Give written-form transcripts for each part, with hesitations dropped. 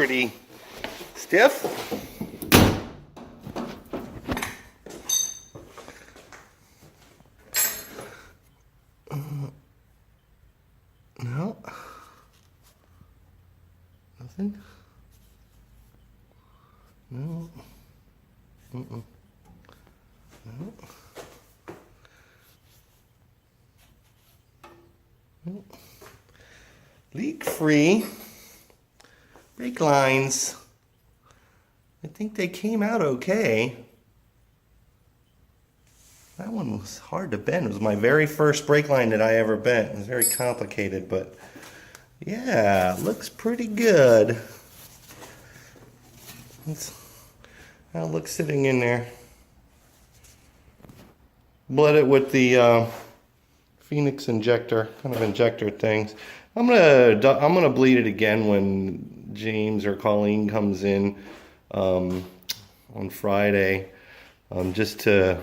pretty stiff. No. Nothing. No. No. No. Leak free. Brake lines. I think they came out okay. That one was hard to bend. It was my very first brake line that I ever bent. It was very complicated, but yeah, looks pretty good. That's how it looks sitting in there. Bled it with the Phoenix injector, kind of injector things. I'm gonna bleed it again when James or Colleen comes in on Friday, just to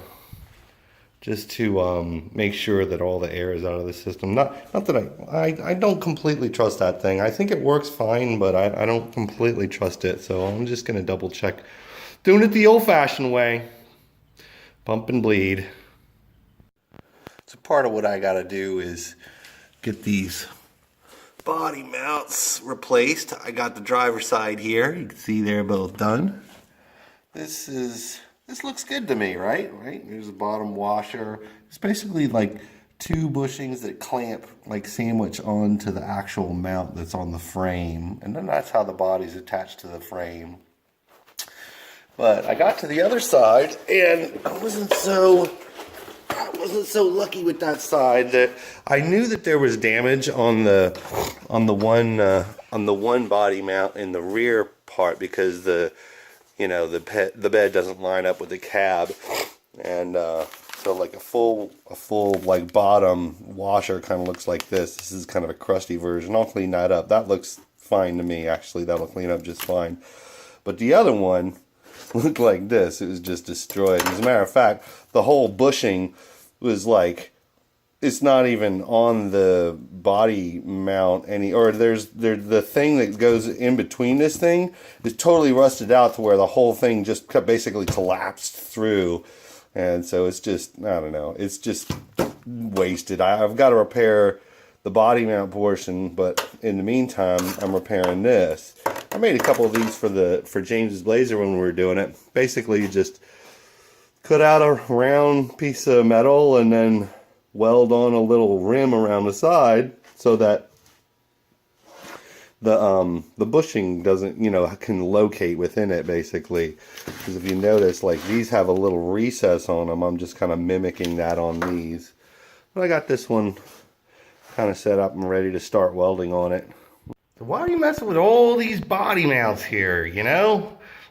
make sure that all the air is out of the system. Not that I don't completely trust that thing. I think it works fine, but I don't completely trust it. So I'm just gonna double check, doing it the old-fashioned way, bump and bleed. So part of what I gotta do is get these body mounts replaced. I got the driver's side here. You can see they're both done. This looks good to me, right? There's a bottom washer. It's basically like two bushings that clamp like sandwich onto the actual mount that's on the frame. And then that's how the body's attached to the frame. But I got to the other side and I wasn't so lucky with that side. That I knew that there was damage on the one body mount in the rear part, because the bed doesn't line up with the cab, and so like a full like bottom washer kind of looks like this. This is kind of a crusty version. I'll clean that up. That looks fine to me, actually. That'll clean up just fine. But the other one looked like this. It was just destroyed. As a matter of fact, the whole bushing was like, it's not even on the body mount the thing that goes in between this thing is totally rusted out to where the whole thing just basically collapsed through. And so it's just, I don't know, it's just wasted. I've got to repair the body mount portion, but in the meantime, I'm repairing this. I made a couple of these for James's Blazer when we were doing it. Basically, you just cut out a round piece of metal and then weld on a little rim around the side so that the bushing doesn't, can locate within it, basically. Because if you notice, like, these have a little recess on them. I'm just kind of mimicking that on these. But I got this one kind of set up and ready to start welding on it. So why are you messing with all these body mounts here,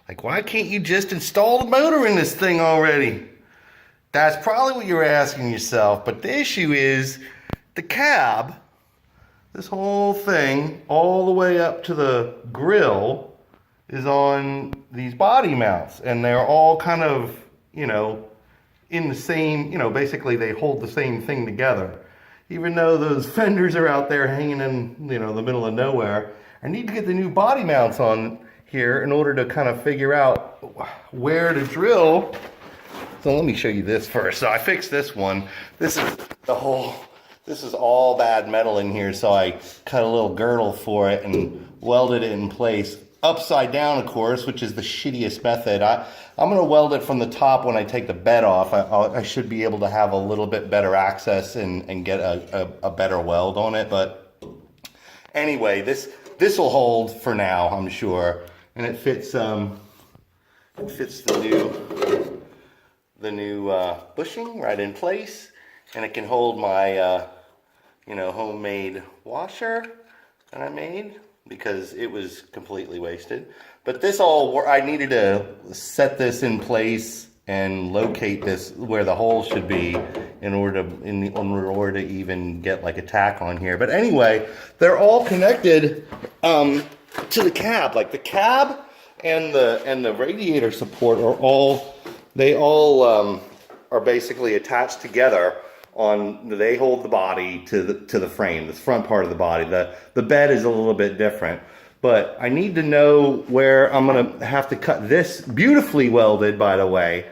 Like, why can't you just install the motor in this thing already? That's probably what you're asking yourself, but the issue is the cab, this whole thing, all the way up to the grill, is on these body mounts, and they're all kind of, in the same, basically they hold the same thing together. Even though those fenders are out there hanging in, the middle of nowhere, I need to get the new body mounts on here in order to kind of figure out where to drill. So let me show you this first. So I fixed this one. This is all bad metal in here, so I cut a little girdle for it and welded it in place. Upside down, of course, which is the shittiest method. I'm going to weld it from the top when I take the bed off. I should be able to have a little bit better access and get a better weld on it. But anyway, this will hold for now, I'm sure. And it fits the new bushing right in place, and it can hold my homemade washer that I made, because it was completely wasted. But I needed to set this in place and locate this where the hole should be in order to even get like a tack on here. But anyway, they're all connected to the cab. Like the cab and the radiator support are basically attached together. They hold the body to the frame, the front part of the body. The bed is a little bit different. But I need to know where I'm going to have to cut this, beautifully welded, by the way,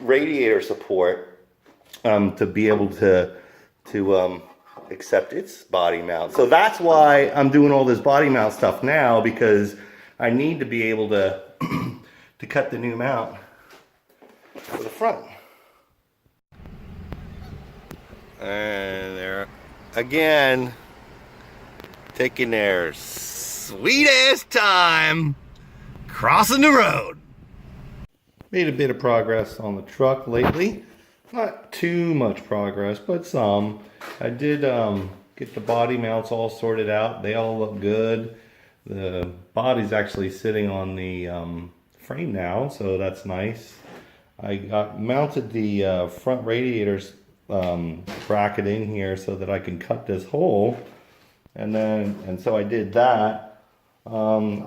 radiator support to be able to accept its body mount. So that's why I'm doing all this body mount stuff now, because I need to be able to to cut the new mount for the front. And they're again taking their sweet ass time crossing the road. Made a bit of progress on the truck lately. Not too much progress, but some. I did get the body mounts all sorted out. They all look good. The body's actually sitting on the frame now, so that's nice. I mounted the front radiators bracketing here so that I can cut this hole, and so I did that. I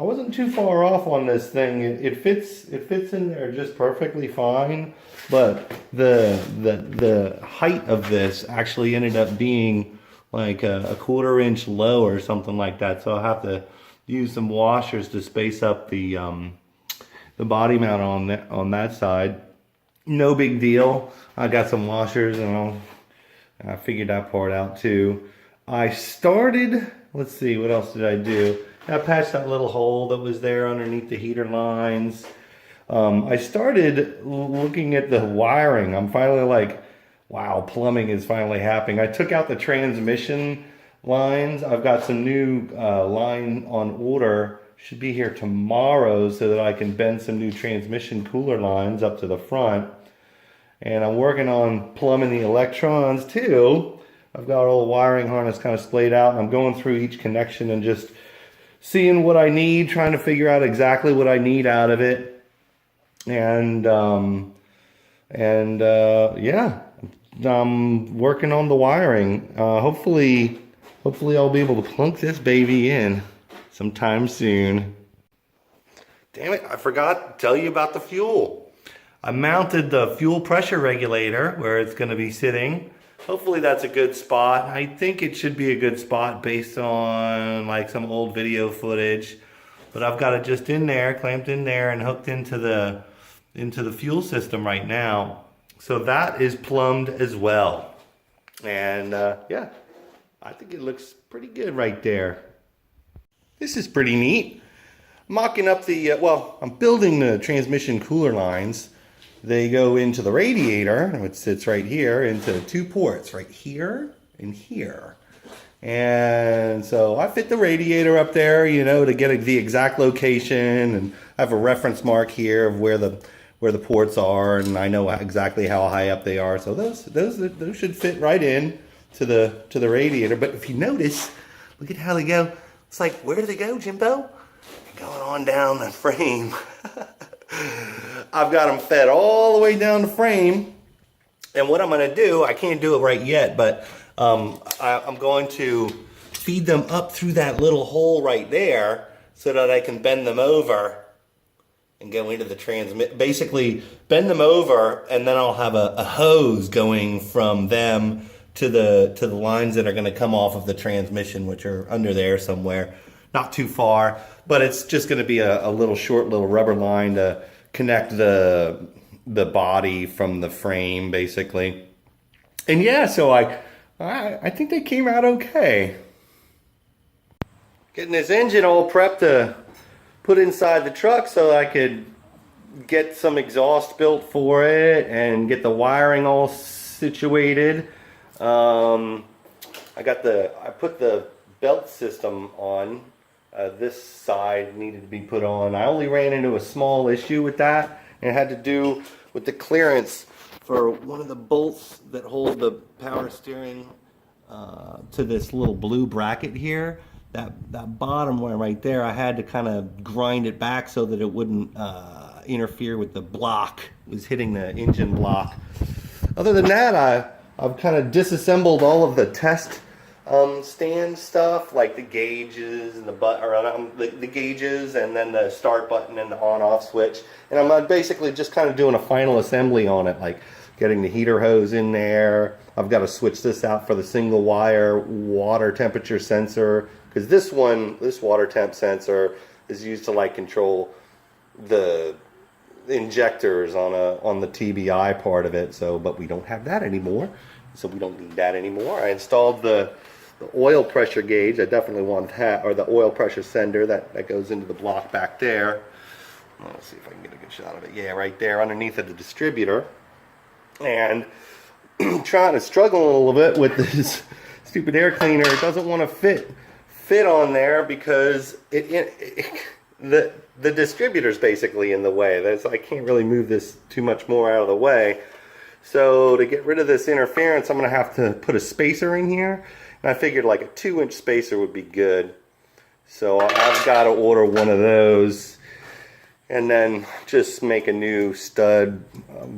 wasn't too far off on this thing. It fits in there just perfectly fine, but the height of this actually ended up being like a 1/4 inch low or something like that. So I'll have to use some washers to space up the body mount on that side. No big deal. I got some washers and I figured that part out too. I started, let's see, what else did I do? I patched that little hole that was there underneath the heater lines. I started looking at the wiring. I'm finally like, wow, plumbing is finally happening. I took out the transmission lines. I've got some new line on order. Should be here tomorrow so that I can bend some new transmission cooler lines up to the front. And I'm working on plumbing the electrons too. I've got all the wiring harness kind of splayed out, and I'm going through each connection and just seeing what I need, trying to figure out exactly what I need out of it. And yeah, I'm working on the wiring. Hopefully I'll be able to plunk this baby in sometime soon. Damn it, I forgot to tell you about the fuel. I mounted the fuel pressure regulator where it's going to be sitting. Hopefully that's a good spot. I think it should be a good spot based on like some old video footage. But I've got it just in there, clamped in there and hooked into the fuel system right now. So that is plumbed as well. And yeah, I think it looks pretty good right there. This is pretty neat. Mocking up the, I'm building the transmission cooler lines. They go into the radiator, which sits right here, into 2 ports, right here and here. And so I fit the radiator up there, you know, to get the exact location, and I have a reference mark here of where the ports are, and I know exactly how high up they are. So those should fit right in to the radiator. But if you notice, look at how they go. It's like, where do they go, Jimbo? Going on down the frame. I've got them fed all the way down the frame, and what I'm going to do, I can't do it right yet, but I'm going to feed them up through that little hole right there so that I can bend them over and go into the transmit. Basically, bend them over, and then I'll have a hose going from them to the lines that are going to come off of the transmission, which are under there somewhere, not too far. But it's just going to be a little short little rubber line to connect the body from the frame, basically. And yeah, so I think they came out okay. Getting this engine all prepped to put inside the truck so I could get some exhaust built for it and get the wiring all situated. I put the belt system on. This side needed to be put on. I only ran into a small issue with that, and it had to do with the clearance for one of the bolts that hold the power steering to this little blue bracket here. That bottom one right there, I had to kind of grind it back so that it wouldn't interfere with the block. It was hitting the engine block. Other than that, I've kind of disassembled all of the test stand stuff, like the gauges and the gauges, and then the start button and the on-off switch. And I'm basically just kind of doing a final assembly on it, like getting the heater hose in there. I've got to switch this out for the single wire water temperature sensor because this water temp sensor is used to like control the injectors on the TBI part of it. So, but we don't have that anymore, so we don't need that anymore. I installed the oil pressure gauge. I definitely want that, or the oil pressure sender that goes into the block back there. Let's see if I can get a good shot of it. Yeah, right there underneath of the distributor. And struggling a little bit with this stupid air cleaner. It doesn't want to fit on there because the distributor's basically in the way. I can't really move this too much more out of the way. So to get rid of this interference, I'm going to have to put a spacer in here. And I figured like a 2-inch spacer would be good. So I've got to order one of those and then just make a new stud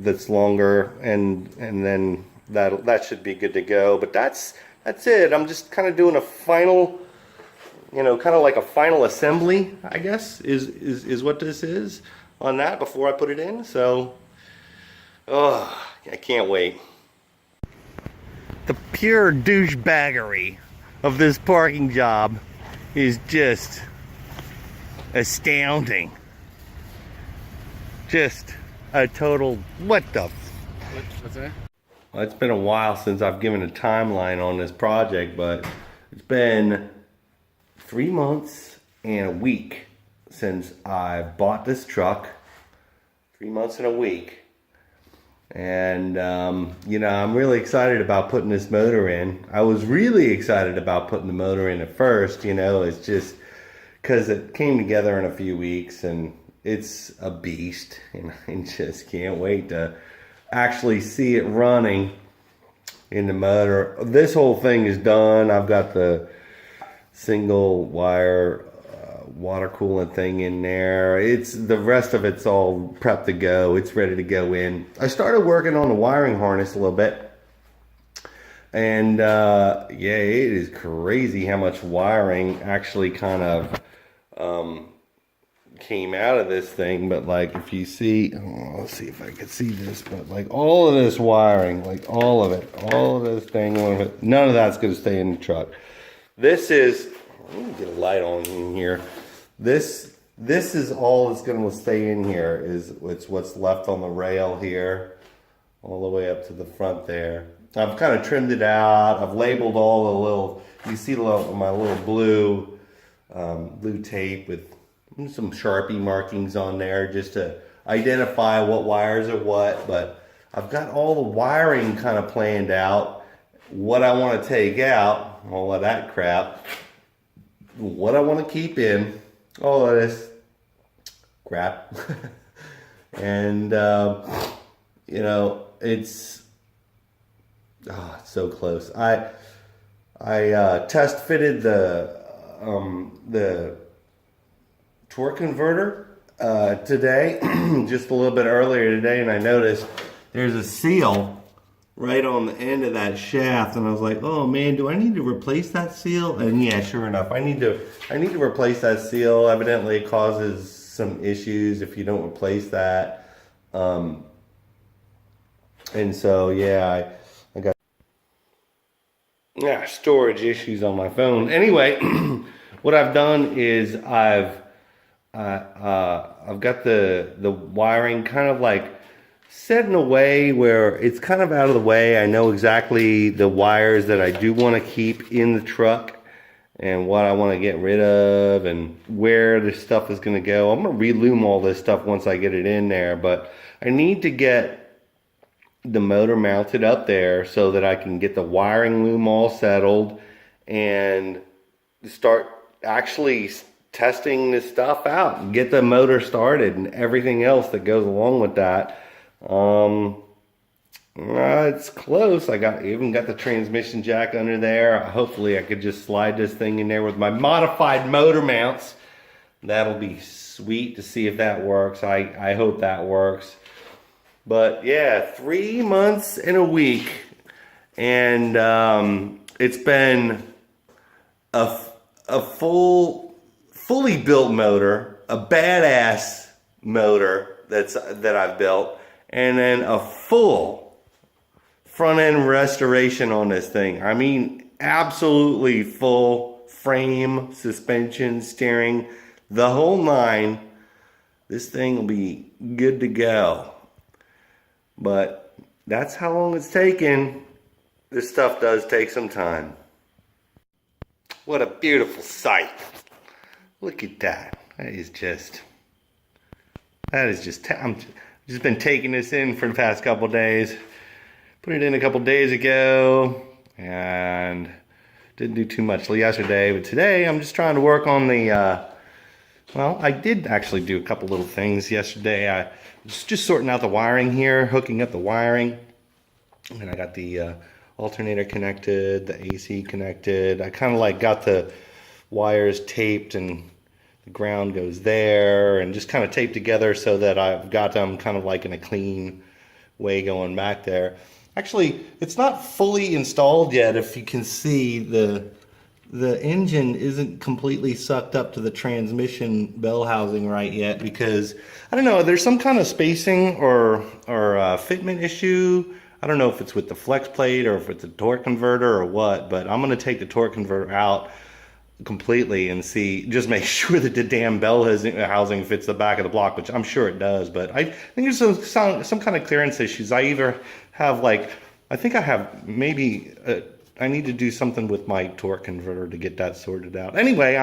that's longer, and then that should be good to go. But that's it. I'm just kind of doing a final, kind of like a final assembly, I guess, is what this is on that before I put it in. So, I can't wait. The pure douchebaggery of this parking job is just astounding. Just a total, what the? What's that? Well, it's been a while since I've given a timeline on this project, but it's been 3 months and a week since I bought this truck. 3 months and a week. And, I'm really excited about putting this motor in. I was really excited about putting the motor in at first, it's just because it came together in a few weeks, and it's a beast, and I just can't wait to actually see it running in the motor. This whole thing is done. I've got the single wire water coolant thing in there. The rest of it's all prepped to go. It's ready to go in. I started working on the wiring harness a little bit, and it is crazy how much wiring actually kind of came out of this thing. But like, if you see, let's see if I can see this, but like all of this wiring, like all of this thing, none of that's going to stay in the truck. This is, let me get a light on in here. This is all that's going to stay in here. It's what's left on the rail here, all the way up to the front there. I've kind of trimmed it out. I've labeled all the little, you see my little blue tape with some Sharpie markings on there just to identify what wires are what. But I've got all the wiring kind of planned out, what I want to take out, all of that crap, what I want to keep in, all of this crap. And it's so close. I test fitted the torque converter today, just a little bit earlier today, and I noticed there's a seal right on the end of that shaft, and I was like, oh man, do I need to replace that seal? And yeah, sure enough, I need to replace that seal. Evidently it causes some issues if you don't replace that. And so yeah, I got storage issues on my phone. Anyway, what I've done is I've got the wiring kind of like set in a way where it's kind of out of the way. I know exactly the wires that I do want to keep in the truck and what I want to get rid of and where this stuff is going to go. I'm going to relume all this stuff once I get it in there, but I need to get the motor mounted up there so that I can get the wiring loom all settled and start actually testing this stuff out and get the motor started and everything else that goes along with that. It's close. I even got the transmission jack under there. Hopefully I could just slide this thing in there with my modified motor mounts. That'll be sweet to see if that works. I hope that works. But yeah, 3 months and a week, and it's been a fully built motor, a badass motor that I've built, and then a full front end restoration on this thing. I mean, absolutely full frame, suspension, steering, the whole nine. This thing will be good to go. But that's how long it's taken. This stuff does take some time. What a beautiful sight. Look at that. I've just been taking this in for the past couple days. Put it in a couple days ago and didn't do too much yesterday, but today I'm just trying to work on the well, I did actually do a couple little things yesterday. I was just sorting out the wiring here, hooking up the wiring, and I got the alternator connected, the AC connected. I kind of like got the wires taped and the ground goes there, and just kind of taped together so that I've got them kind of like in a clean way going back there. Actually, it's not fully installed yet. If you can see, the engine isn't completely sucked up to the transmission bell housing right yet because, I don't know, there's some kind of spacing or fitment issue. I don't know if it's with the flex plate or if it's a torque converter or what, but I'm going to take the torque converter out completely and see, just make sure that the damn bell housing fits the back of the block, which I'm sure it does, but I think there's some kind of clearance issues. I either have I think I have maybe I need to do something with my torque converter to get that sorted out. Anyway,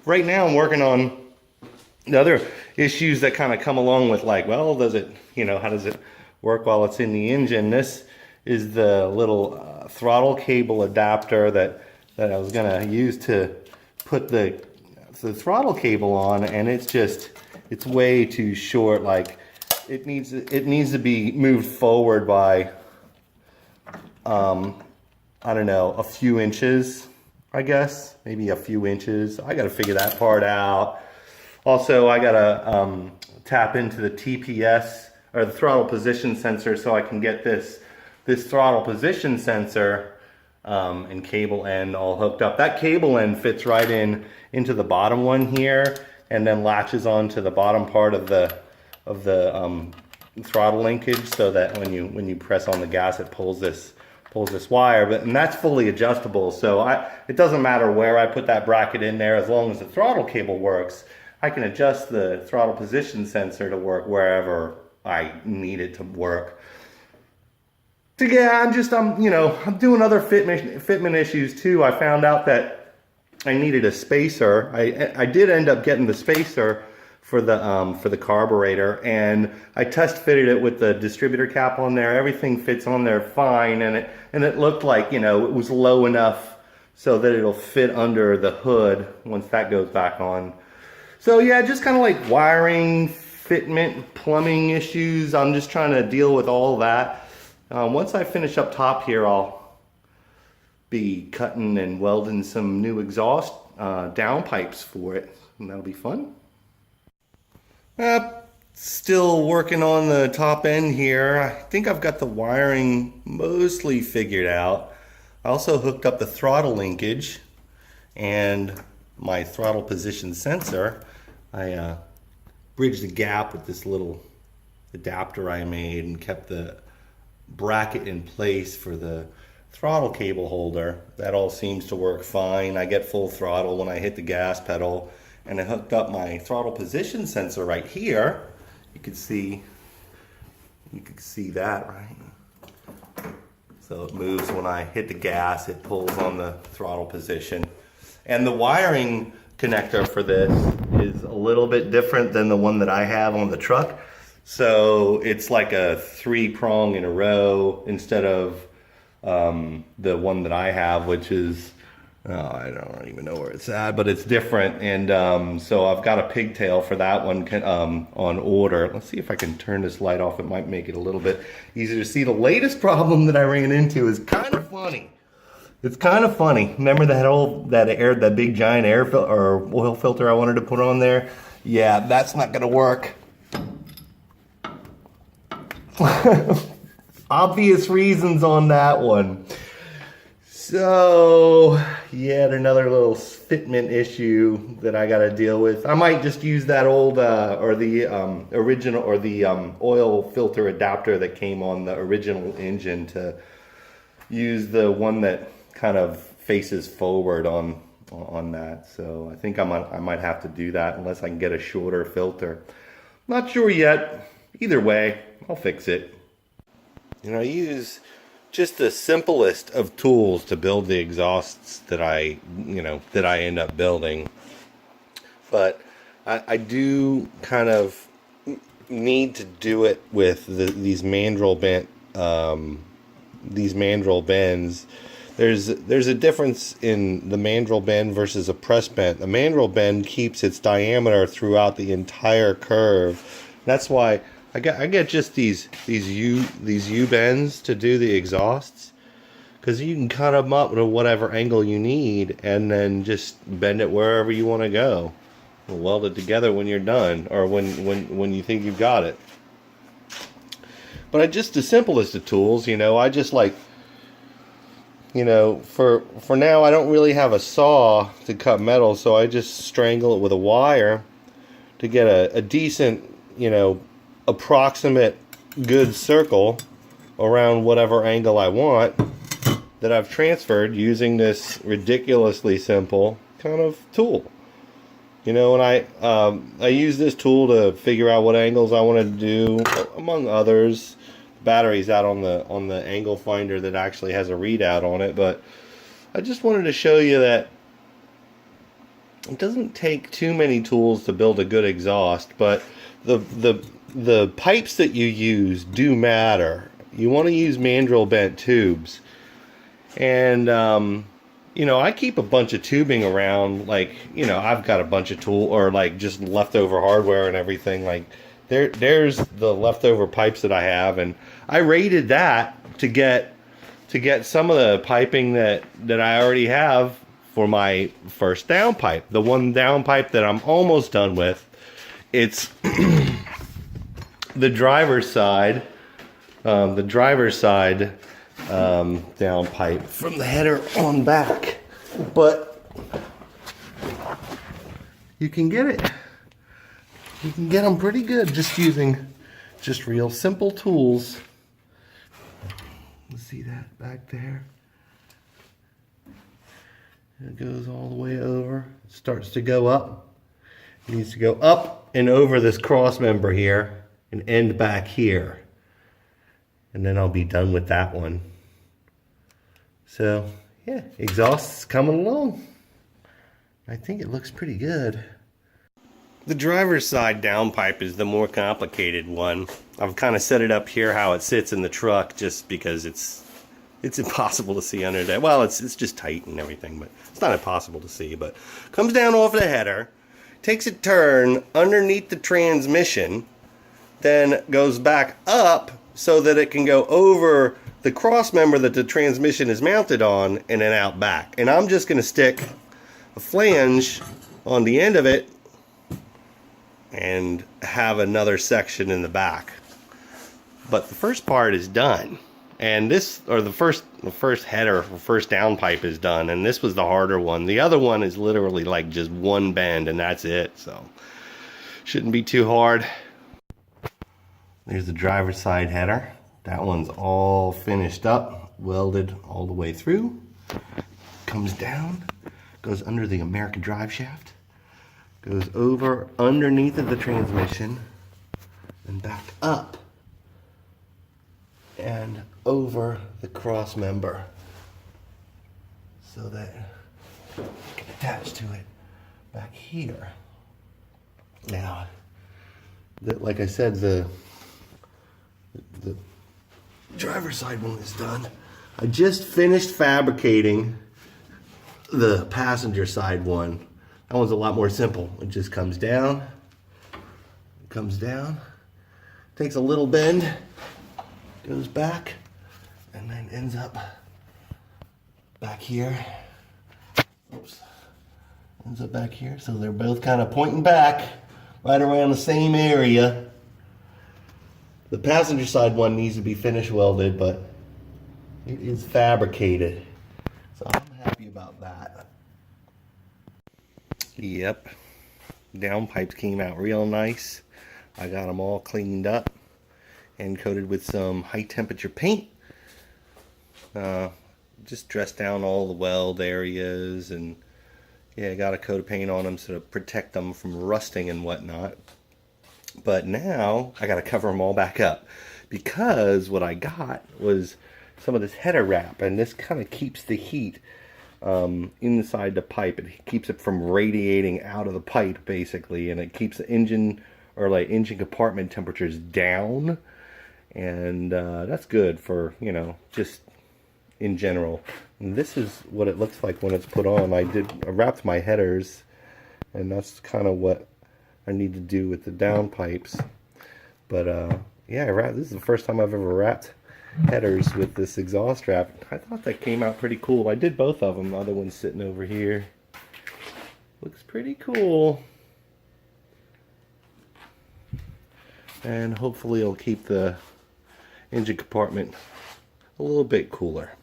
right now I'm working on the other issues that kind of come along with, like, well, does it, how does it work while it's in the engine? This is the little throttle cable adapter that I was gonna use to put the throttle cable on, and it's way too short. Like, it needs to be moved forward by I don't know, a few inches, I guess, maybe a few inches. I got to figure that part out. Also, I got to tap into the TPS, or the throttle position sensor, so I can get this throttle position sensor and cable end all hooked up. That cable end fits right into the bottom one here, and then latches onto the bottom part of the throttle linkage, so that when you press on the gas, it pulls this wire, and that's fully adjustable, so it doesn't matter where I put that bracket in there. As long as the throttle cable works, I can adjust the throttle position sensor to work wherever I need it to work. So yeah, I'm doing other fitment issues too. I found out that I needed a spacer. I did end up getting the spacer for the carburetor, and I test fitted it with the distributor cap on there. Everything fits on there fine, and it looked like, it was low enough so that it'll fit under the hood once that goes back on. So yeah, just kind of like wiring, fitment, plumbing issues. I'm just trying to deal with all that. Once I finish up top here, I'll be cutting and welding some new exhaust downpipes for it, and that'll be fun. Still working on the top end here. I think I've got the wiring mostly figured out. I also hooked up the throttle linkage and my throttle position sensor. I bridged the gap with this little adapter I made and kept the bracket in place for the throttle cable holder. That all seems to work fine. I get full throttle when I hit the gas pedal. And I hooked up my throttle position sensor right here. You can see that, right? So it moves when I hit the gas, it pulls on the throttle position. And the wiring connector for this is a little bit different than the one that I have on the truck. So it's like a 3-prong in a row instead of the one that I have, which is, I don't even know where it's at, but it's different. And so I've got a pigtail for that one on order. Let's see if I can turn this light off. It might make it a little bit easier to see. The latest problem that I ran into is kind of funny. It's kind of funny. Remember that big giant air filter or oil filter I wanted to put on there? Yeah, that's not gonna work. Obvious reasons on that one. So, yet another little fitment issue that I got to deal with. I might just use that old original oil filter adapter that came on the original engine to use the one that kind of faces forward on on that. So I think I might have to do that unless I can get a shorter filter. Not sure yet. Either way, I'll fix it. You know, I use just the simplest of tools to build the exhausts that I end up building. But I do kind of need to do it with these mandrel bends. There's a difference in the mandrel bend versus a press bend. The mandrel bend keeps its diameter throughout the entire curve. That's why I get just these U bends to do the exhausts, because you can cut them up to whatever angle you need and then just bend it wherever you want to go. We'll weld it together when you're done, or when you think you've got it. But just the simplest of tools, you know, I just like, you know, for now I don't really have a saw to cut metal, so I just strangle it with a wire to get a decent, you know, approximate good circle around whatever angle I want that I've transferred using this ridiculously simple kind of tool. You know, and I use this tool to figure out what angles I want to do, among others. The battery's out on the angle finder that actually has a readout on it, but I just wanted to show you that it doesn't take too many tools to build a good exhaust, but the pipes that you use do matter. You want to use mandrel bent tubes, and you know, I keep a bunch of tubing around, like, you know, I've got a bunch of tool, or like just leftover hardware and everything. Like there's the leftover pipes that I have, and I rated that to get some of the piping that I already have for my first downpipe. The one downpipe that I'm almost done with, it's the driver's side downpipe from the header on back. But you can get it. You can get them pretty good just using just real simple tools. You see that back there? It goes all the way over. It starts to go up. It needs to go up and over this cross member here and end back here. And then I'll be done with that one. So, yeah, exhaust's coming along. I think it looks pretty good. The driver's side downpipe is the more complicated one. I've kind of set it up here how it sits in the truck just because it's impossible to see under that. Well, it's just tight and everything, but it's not impossible to see. But comes down off the header, takes a turn underneath the transmission, then goes back up so that it can go over the cross member that the transmission is mounted on, and then out back. And I'm just going to stick a flange on the end of it and have another section in the back. But the first part is done. And this, or the first header, first downpipe is done, and this was the harder one. The other one is literally like just one bend and that's it, so shouldn't be too hard. There's the driver's side header. That one's all finished up, welded all the way through. Comes down, goes under the American drive shaft, goes over underneath of the transmission, and back up and over the cross member so that you can attach to it back here. Now, like I said, the driver's side one is done. I just finished fabricating the passenger side one. That one's a lot more simple. It just comes down, takes a little bend, goes back, and then ends up back here. Oops. Ends up back here. So they're both kind of pointing back right around the same area. The passenger side one needs to be finish welded, but it is fabricated. So I'm happy about that. Yep. Downpipes came out real nice. I got them all cleaned up and coated with some high temperature paint. Just dressed down all the weld areas and Yeah, I got a coat of paint on them so to protect them from rusting and whatnot. But now I got to cover them all back up, because what I got was some of this header wrap, and this kind of keeps the heat inside the pipe. It keeps it from radiating out of the pipe basically, and it keeps the engine, or like engine compartment temperatures down, and that's good for, you know, just in general. And this is what it looks like when it's put on. I wrapped my headers, and that's kind of what I need to do with the downpipes. But yeah, this is the first time I've ever wrapped headers with this exhaust wrap. I thought that came out pretty cool. I did both of them. The other one's sitting over here. Looks pretty cool. And hopefully it'll keep the engine compartment a little bit cooler.